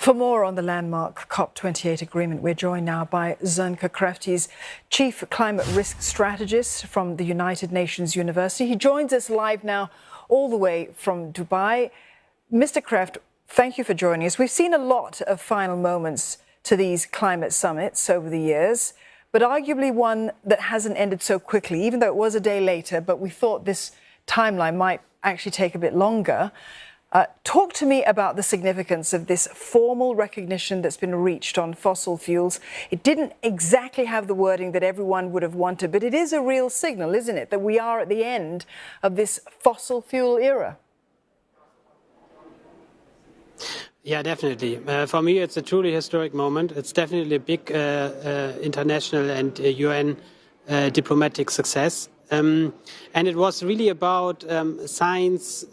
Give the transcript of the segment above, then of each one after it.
For more on the landmark COP28 agreement, we're joined now by Soenke Kreft. He's Chief Climate Risk Strategist from the United Nations University. He joins us live now all the way from Dubai. Mr. Kreft, thank you for joining us. We've seen a lot of final moments to these climate summits over the years, but arguably one that hasn't ended so quickly, even though it was a day later, but we thought this timeline might actually take a bit longer. Talk to me about the significance of this formal recognition that's been reached on fossil fuels. It didn't exactly have the wording that everyone would have wanted, but it is a real signal, isn't it, that we are at the end of this fossil fuel era? Yeah, definitely. For me, it's a truly historic moment. It's definitely a big international and UN diplomatic success. And it was really about science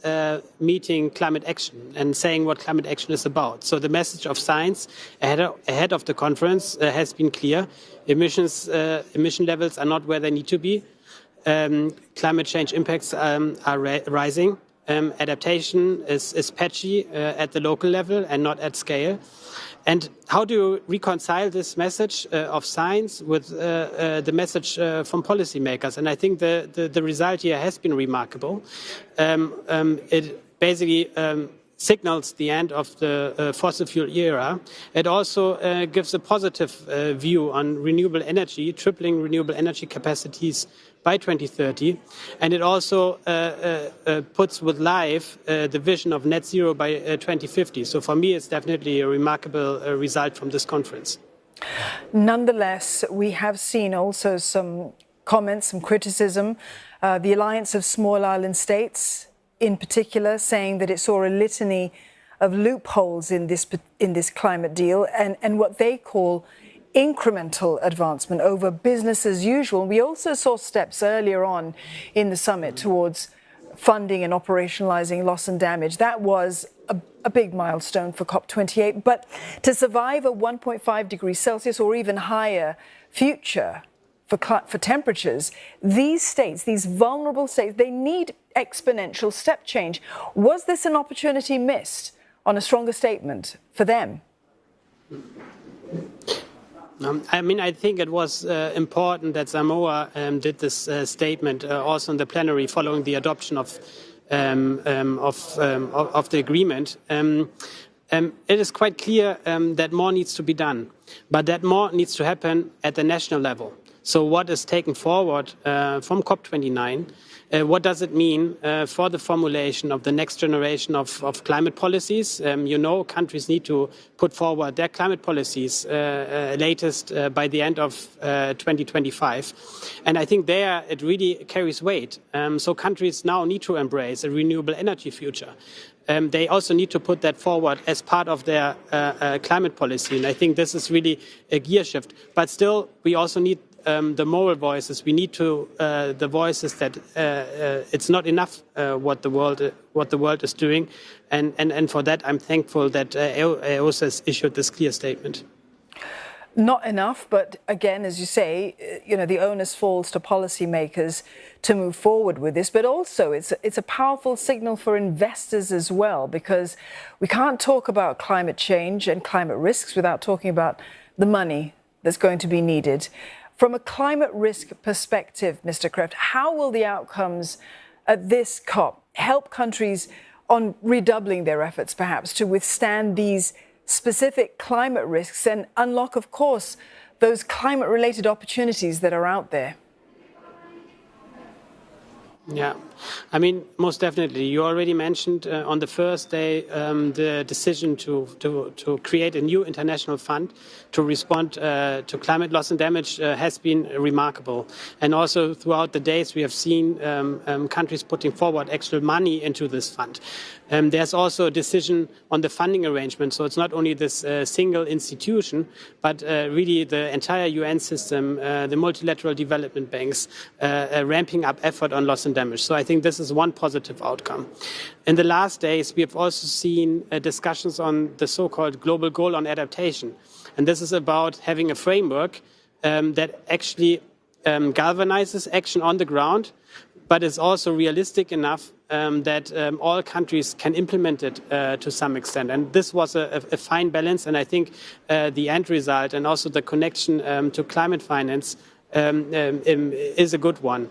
meeting climate action and saying what climate action is about. So the message of science ahead of the conference has been clear. Emission levels are not where they need to be. Climate change impacts are rising. Adaptation is patchy at the local level and not at scale. And how do you reconcile this message of science with the message from policymakers? And I think the result here has been remarkable. It basically signals the end of the fossil fuel era. It also gives a positive view on renewable energy, tripling renewable energy capacities by 2030. And it also puts with life the vision of net zero by 2050. So for me, it's definitely a remarkable result from this conference. Nonetheless, we have seen also some comments, some criticism. The Alliance of Small Island States, in particular, saying that it saw a litany of loopholes in this climate deal and what they call incremental advancement over business as usual. We also saw steps earlier on in the summit towards funding and operationalizing loss and damage. That was a big milestone for COP28. But to survive a 1.5 degrees Celsius or even higher future for temperatures, these states, these vulnerable states, they need exponential step change. Was this an opportunity missed on a stronger statement for them? I think it was important that Samoa did this statement also in the plenary following the adoption of the agreement. It is quite clear that more needs to be done, but that more needs to happen at the national level. So what is taken forward from COP29? What does it mean for the formulation of the next generation of climate policies? Countries need to put forward their climate policies latest by the end of 2025. And I think there it really carries weight. So countries now need to embrace a renewable energy future. They also need to put that forward as part of their climate policy. And I think this is really a gear shift. But still, we also need the moral voices. We need the voices that it's not enough what the world is doing, and for that I'm thankful that EOS has issued this clear statement. Not enough, but again, as you say, the onus falls to policymakers to move forward with this. But also, it's a powerful signal for investors as well, because we can't talk about climate change and climate risks without talking about the money that's going to be needed. From a climate risk perspective, Mr. Kreft, how will the outcomes at this COP help countries on redoubling their efforts, perhaps, to withstand these specific climate risks and unlock, of course, those climate-related opportunities that are out there? Yeah, most definitely. You already mentioned on the first day the decision to create a new international fund to respond to climate loss and damage has been remarkable. And also throughout the days we have seen countries putting forward extra money into this fund. There's also a decision on the funding arrangement. So it's not only this single institution, but really the entire UN system, the multilateral development banks, ramping up effort on loss and damage. So I think this is one positive outcome. In the last days, we have also seen discussions on the so-called global goal on adaptation. And this is about having a framework that actually galvanizes action on the ground, but it's also realistic enough that all countries can implement it to some extent. And this was a fine balance, and I think the end result and also the connection to climate finance is a good one.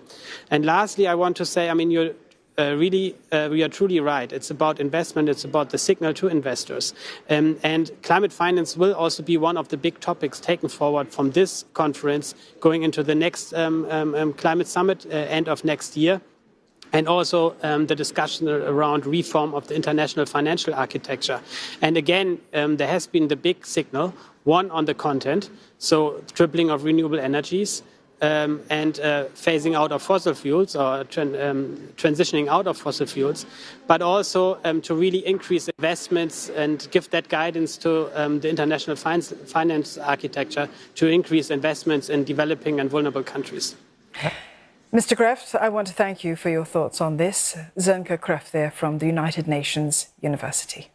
And lastly, I want to say, I mean, you are truly right. It's about investment. It's about the signal to investors. And climate finance will also be one of the big topics taken forward from this conference going into the next climate summit end of next year. And also the discussion around reform of the international financial architecture. And again, there has been the big signal, one on the content, so tripling of renewable energies, and phasing out of fossil fuels or transitioning out of fossil fuels, but also to really increase investments and give that guidance to the international finance architecture to increase investments in developing and vulnerable countries. Mr. Kreft, I want to thank you for your thoughts on this. Soenke Kreft there from the United Nations University.